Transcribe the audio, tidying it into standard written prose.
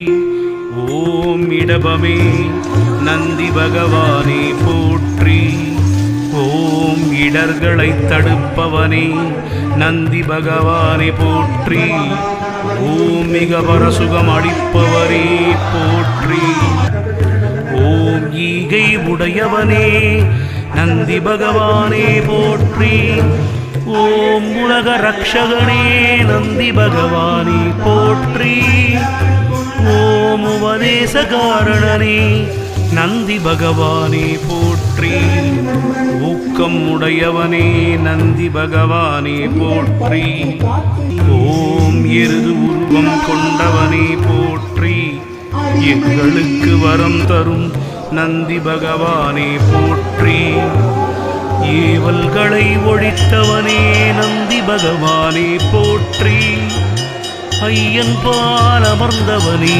ஓம் இடபமே நந்தி பகவானே போற்றி. ஓம் இடர்களை தடுப்பவனே நந்தி பகவானே போற்றி. ஓம் மிக பரசுகம் அளிப்பவரே போற்றி. ஓம் ஈகை உடையவனே நந்தி பகவானே போற்றி. ஓம் உலக ரக்ஷகனே நந்தி பகவானே போற்றி. ஓம் உபதேச காரணனே நந்தி பகவானே போற்றி. ஊக்கம் உடையவனே நந்தி பகவானே போற்றி. ஓம் எருது உருவம் கொண்டவனே போற்றி. எங்களுக்கு வரம் தரும் நந்தி பகவானே போற்றி. ஏவல்களை ஒழித்தவனே நந்தி பகவானே போற்றி. ஐயன் பால் அமர்ந்தவனே